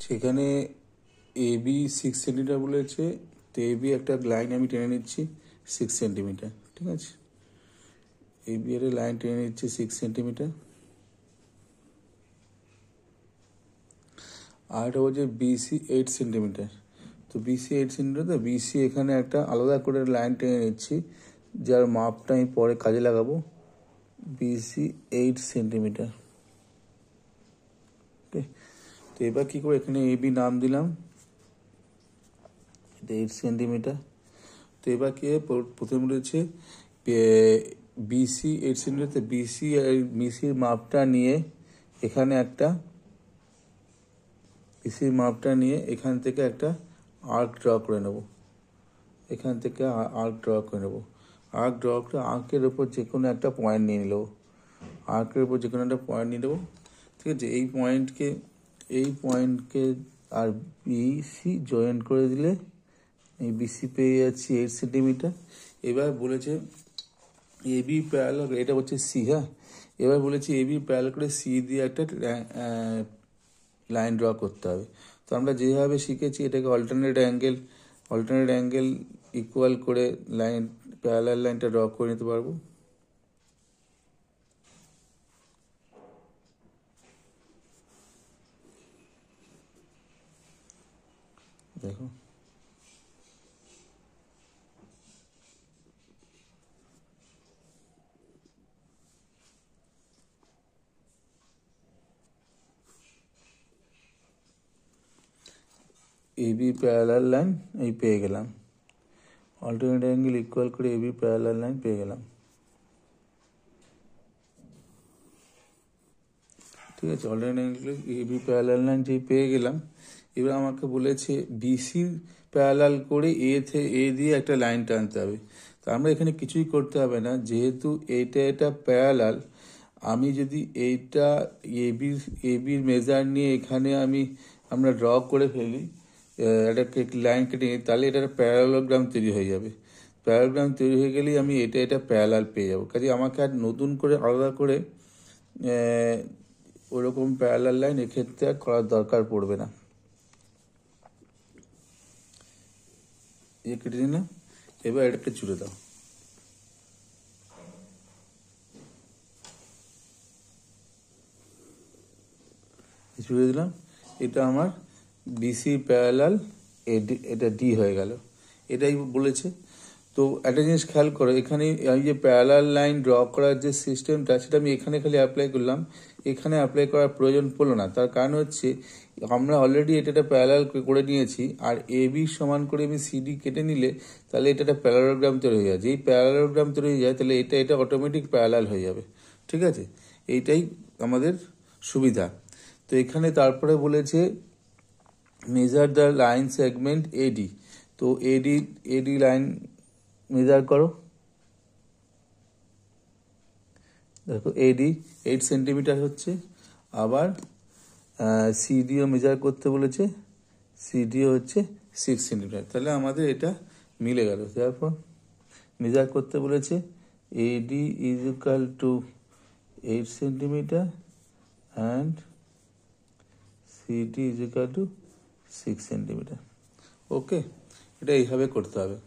সেখানে A B 6 centimetre বলেছে, তো এ বি একটা লাইন আমি টেনে নিচ্ছি 6 সেন্টিমিটার, ঠিক আছে। এ বি এর লাইন টেনে নিচ্ছি 6 সেন্টিমিটার। আর এটা বলছে বিসি 8 সেন্টিমিটার, তো বিসি 8 সেন্টিমিটার, তো বিসি এখানে একটা আলাদা করে লাইন টেনে নিচ্ছি, যার মাপটা আমি পরে কাজে লাগাবো। বিসি 8 সেন্টিমিটার, ওকে। তো এবার কী করে এখানে এ বি নাম দিলাম, এটা 8 সেন্টিমিটার। তো এবার কি প্রথমে বলেছে বিসি 8 সেন্টিমিটার, বিসির মাপটা নিয়ে এখানে একটা বিসির মাপটা নিয়ে এখান থেকে একটা আর্ক ড্র করে নেব, এখান থেকে আর্ক ড্র করে নেব। আর্ক ড্র করে আর্কের ওপর যে কোনো একটা পয়েন্ট নিয়ে নেব, আর্কের উপর যে কোনো একটা পয়েন্ট নিয়ে নেবো, ঠিক আছে। এই পয়েন্টকে আর বিসি জয়েন করে দিলে এই বিসি পেয়ে যাচ্ছি 8 সেন্টিমিটার। এবার বলেছে এ বি প্যারালাল, এটা হচ্ছে সি, হ্যাঁ। এবার বলেছে এ বি প্যারালাল করে সি দিয়ে একটা লাইন ড্র করতে হবে। তো আমরা যেভাবে শিখেছি এটাকে অল্টারনেট অ্যাঙ্গেল ইকুয়াল করে লাইন প্যারালাল লাইনটা ড্র করে নিতে পারবো। দেখো এ বি প্যারালাল লাইন এই পেয়ে গেলাম, অল্টারনেট অ্যাঙ্গেল ইকুয়াল করে এ বি প্যারালাল লাইন পেয়ে গেলাম, ঠিক আছে। Alternate angle A B parallel line যেই পেয়ে গেলাম, এবার আমাকে বলেছে বিসি প্যারালাল করে এ দিয়ে একটা লাইন টানতে হবে। তো আমরা এখানে কিছুই করতে হবে না, যেহেতু এটা প্যারালাল, আমি যদি এইটা এ বির মেজার নিয়ে এখানে আমরা ড্র করে ফেলি, একটা লাইন কেটে নিই, তাহলে এটা প্যারালোগ্রাম তৈরি হয়ে যাবে। প্যারালোগ্রাম তৈরি হয়ে গেলেই আমি এটা প্যারালাল পেয়ে যাবো। কাজে আমাকে আর নতুন করে আলাদা করে ওরকম প্যারালাল লাইন এক্ষেত্রে আর করার দরকার পড়বে না। কেটে নিলাম, এবার এটাকে জুড়ে দাও। জুড়ে দিলাম, এটা আমার বিসি প্যারালাল এটা ডি হয়ে গেল, এটাই বলেছে। তো একটা জিনিস খেয়াল করো, এখানে আমি যে প্যারালাল লাইন ড্র করার যে সিস্টেমটা, সেটা আমি এখানে খালি অ্যাপ্লাই করলাম, এখানে অ্যাপ্লাই করার প্রয়োজন পড়লো না। তার কারণ হচ্ছে আমরা অলরেডি এটা প্যারালাল করে নিয়েছি, আর এ বি সমান করে আমি সিডি কেটে নিলে তাহলে এটা একটা প্যারালোগ্রাম তৈরি হয়ে যায়। যেই প্যারালোগ্রাম তৈরি হয়ে যায় তাহলে এটা অটোমেটিক প্যারালাল হয়ে যাবে, ঠিক আছে। এইটাই আমাদের সুবিধা। তো এখানে তারপরে বলেছে মেজার দ্য লাইন সেগমেন্ট এডি, তো এডি লাইন মেজার করো। দেখো এডি 8 সেন্টিমিটার হচ্ছে, আবার সিডিও মেজার করতে বলেছে, সিডিও হচ্ছে 6 সেন্টিমিটার। তাহলে আমাদের এটা মিলে গেল। তারপর মেজার করতে বলেছে AD is equal to 8 centimetre and CD is equal to 6 centimetre, okay. এটা এইভাবে করতে হবে।